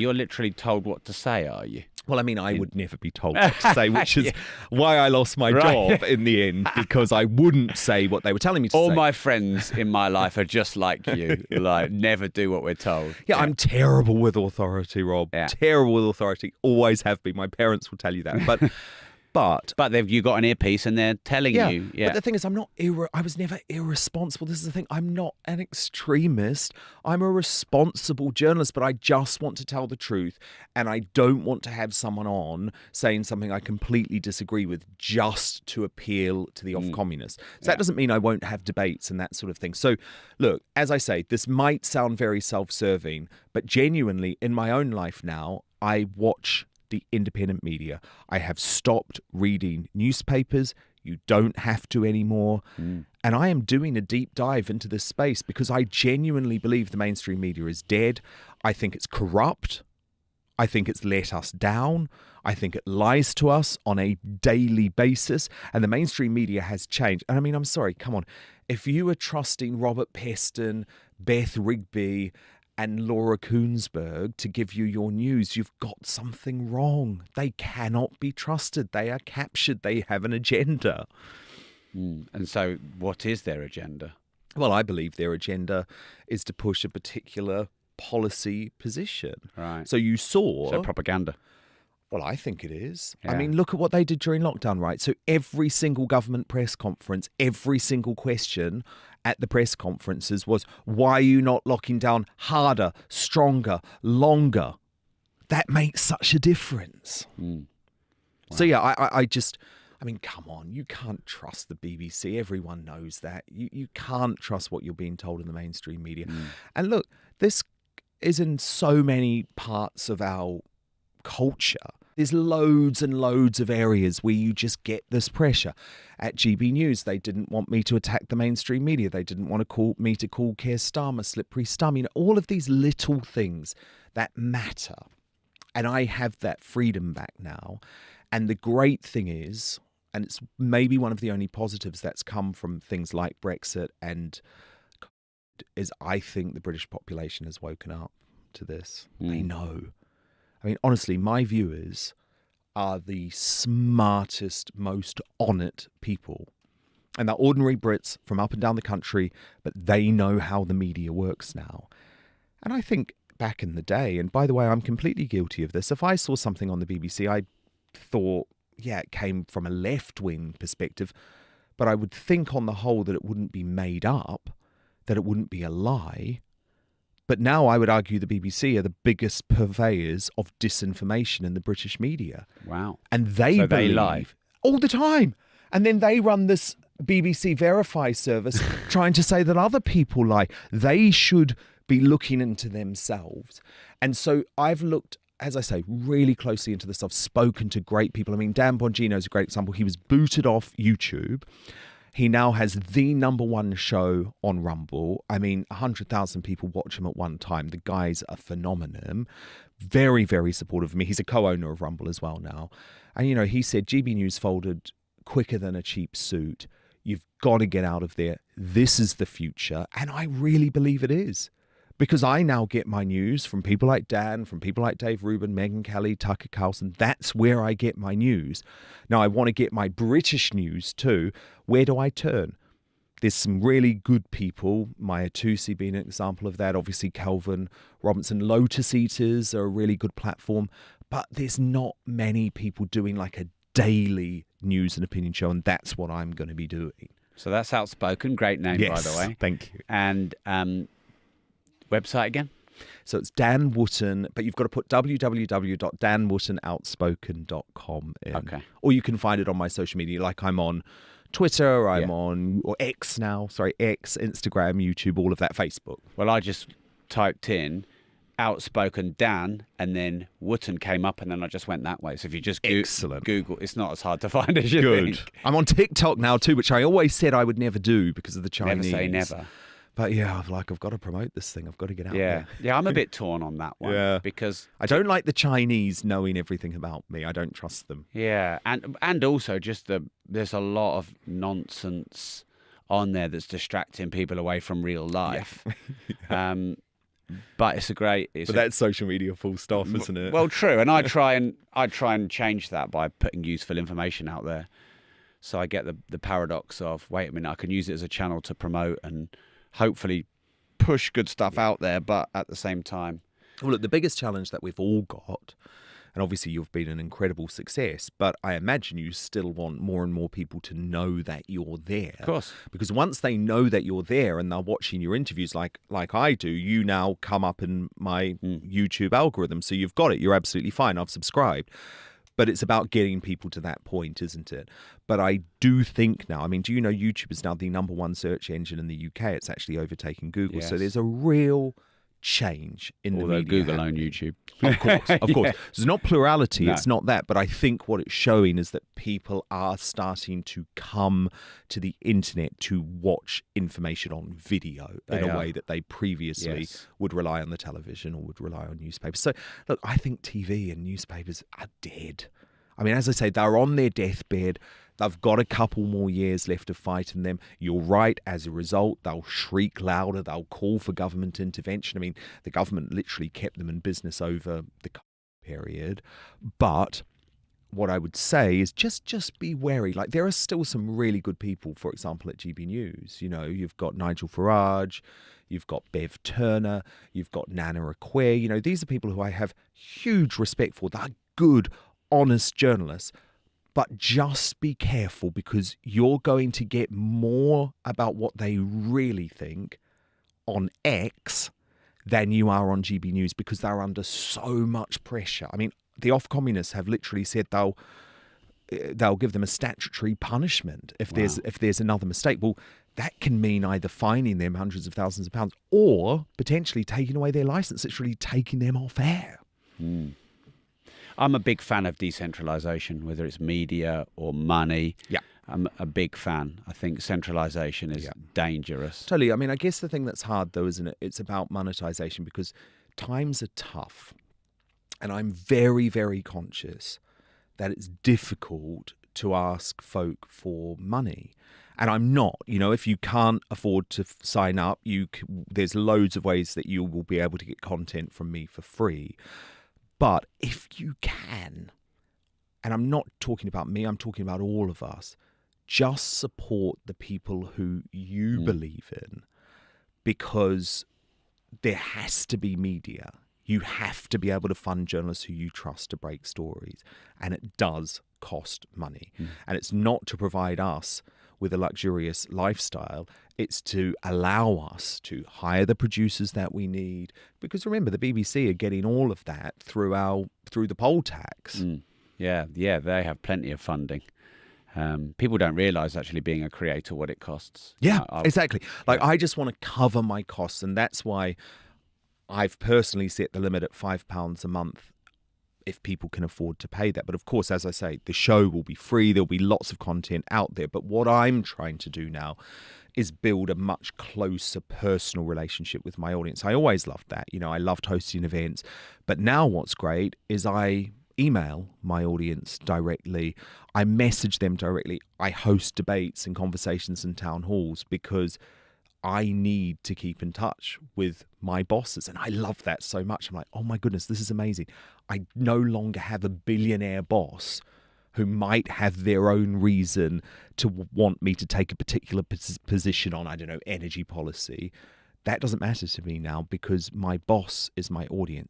You're literally told what to say, are you? Well, I mean, I would never be told what to say, which is why I lost my job in the end, because I wouldn't say what they were telling me to say. All my friends in my life are just like you, like never do what we're told. Yeah, I'm terrible with authority, Rob. Yeah. Terrible with authority. Always have been. My parents will tell you that. But you got an earpiece and they're telling you. Yeah. But the thing is, I was never irresponsible. This is the thing. I'm not an extremist. I'm a responsible journalist, but I just want to tell the truth. And I don't want to have someone on saying something I completely disagree with just to appeal to the off-communists. So that doesn't mean I won't have debates and that sort of thing. So look, as I say, this might sound very self-serving, but genuinely in my own life now, I watch the independent media. I have stopped reading newspapers. You don't have to anymore. And I am doing a deep dive into this space because I genuinely believe the mainstream media is dead. I think it's corrupt. I think it's let us down. I think it lies to us on a daily basis. And the mainstream media has changed. And I mean, I'm sorry, come on. If you are trusting Robert Peston, Beth Rigby, and Laura Koonsberg to give you your news, you've got something wrong. They cannot be trusted. They are captured. They have an agenda. And so what is their agenda? Well, I believe their agenda is to push a particular policy position. Right. So you saw... So propaganda. Well, I think it is. Yeah. I mean, look at what they did during lockdown, right? So every single government press conference, every single question at the press conferences was, why are you not locking down harder, stronger, longer? That makes such a difference. Wow. So, yeah, I mean, come on, you can't trust the BBC. Everyone knows that. You can't trust what you're being told in the mainstream media. And look, this is in so many parts of our culture. There's loads and loads of areas where you just get this pressure. At GB News, they didn't want me to attack the mainstream media. They didn't want me to call Keir Starmer slippery stum. You know, all of these little things that matter. And I have that freedom back now. And the great thing is, and it's maybe one of the only positives that's come from things like Brexit and is I think the British population has woken up to this. They know. I mean, honestly, my viewers are the smartest, most on it people. And they're ordinary Brits from up and down the country, but they know how the media works now. And I think back in the day, and by the way, I'm completely guilty of this, if I saw something on the BBC, I thought, yeah, it came from a left-wing perspective, but I would think on the whole that it wouldn't be made up, that it wouldn't be a lie. But now I would argue the BBC are the biggest purveyors of disinformation in the British media. Wow. And they So believe they lie. all the time. And then they run this BBC Verify service trying to say that other people lie. They should be looking into themselves. And so I've looked, as I say, really closely into this. I've spoken to great people. I mean, Dan Bongino is a great example. He was booted off YouTube. He now has the #1 show on Rumble. I mean, 100,000 people watch him at one time. The guy's a phenomenon. Very, very supportive of me. He's a co-owner of Rumble as well now. And, you know, he said, GB News folded quicker than a cheap suit. You've got to get out of there. This is the future. And I really believe it is. Because I now get my news from people like Dan, from people like Dave Rubin, Megyn Kelly, Tucker Carlson. That's where I get my news. Now, I want to get my British news too. Where do I turn? There's some really good people, Maya Tusi being an example of that. Obviously, Calvin Robinson. Lotus Eaters are a really good platform. But there's not many people doing like a daily news and opinion show, and that's what I'm going to be doing. So that's Outspoken. Great name, Yes, by the way. thank you. And website again? So it's Dan Wottoon, but you've got to put www.danwottonoutspoken.com in. Okay. Or you can find it on my social media, like I'm on Twitter, I'm on, or X now, X, Instagram, YouTube, all of that, Facebook. Well, I just typed in Outspoken Dan, and then Wottoon came up, and then I just went that way. So if you just Excellent. Google, it's not as hard to find as you Good. think. I'm on TikTok now too, which I always said I would never do because of the Chinese. Never say never. But yeah, I've got to promote this thing. I've got to get out there. Yeah, I'm a bit torn on that one. Yeah. Because I don't like the Chinese knowing everything about me. I don't trust them. yeah, and also just there's a lot of nonsense on there that's distracting people away from real life. But it's a great. But that's social media full stop, isn't it? Well, true, and I try and change that by putting useful information out there. So I get the paradox of, wait a minute, I can use it as a channel to promote and hopefully push good stuff out there, but at the same time. Well, look, the biggest challenge that we've all got, and obviously you've been an incredible success, but I imagine you still want more and more people to know that you're there. Of course. Because once they know that you're there and they're watching your interviews like I do, you now come up in my YouTube algorithm. So you've got it. You're absolutely fine. I've subscribed. But it's about getting people to that point, isn't it? But I do think now, I mean, do you know YouTube is now the #1 search engine in the UK? It's actually overtaken Google. Yes. So there's a real change in the media. Google own YouTube. Of course, of course. Yeah. So it's not plurality, No. it's not that. But I think what it's showing is that people are starting to come to the internet to watch information on video in a way that they previously would rely on the television or would rely on newspapers. So, look, I think TV and newspapers are dead. I mean, as I say, they're on their deathbed. They've got a couple more years left of fighting them. You're right. As a result, they'll shriek louder. They'll call for government intervention. I mean, the government literally kept them in business over the period. But what I would say is just be wary. Like, there are still some really good people, for example, at GB News. You know, you've got Nigel Farage, you've got Bev Turner, you've got Nana Acquare. You know, these are people who I have huge respect for. They're good, honest journalists. But just be careful, because you're going to get more about what they really think on X than you are on GB News, because they're under so much pressure. I mean, the off-communists have literally said they'll give them a statutory punishment if there's another mistake. Well, that can mean either fining them hundreds of thousands of pounds or potentially taking away their license, literally taking them off air. I'm a big fan of decentralization, whether it's media or money. Yeah. I'm a big fan. I think centralization is dangerous. Totally. I mean, I guess the thing that's hard, though, isn't it? It's about monetization, because times are tough. And I'm very, very conscious that it's difficult to ask folk for money. And I'm not. You know, if you can't afford to sign up, there's loads of ways that you will be able to get content from me for free. But if you can, and I'm not talking about me, I'm talking about all of us, just support the people who you believe in, because there has to be media. You have to be able to fund journalists who you trust to break stories. And it does cost money. And it's not to provide us with a luxurious lifestyle. It's to allow us to hire the producers that we need. Because remember, the BBC are getting all of that through the poll tax. Yeah, they have plenty of funding. People don't realise actually being a creator what it costs. Yeah, exactly. Like, I just want to cover my costs, and that's why I've personally set the limit at £5 a month if people can afford to pay that. But of course, as I say, the show will be free. There'll be lots of content out there. But what I'm trying to do now is build a much closer personal relationship with my audience. I always loved that. You know, I loved hosting events. But now what's great is I email my audience directly. I message them directly. I host debates and conversations in town halls, because I need to keep in touch with my bosses. And I love that so much. I'm like, oh my goodness, this is amazing. I no longer have a billionaire boss who might have their own reason to want me to take a particular position on, I don't know, energy policy. That doesn't matter to me now, because my boss is my audience.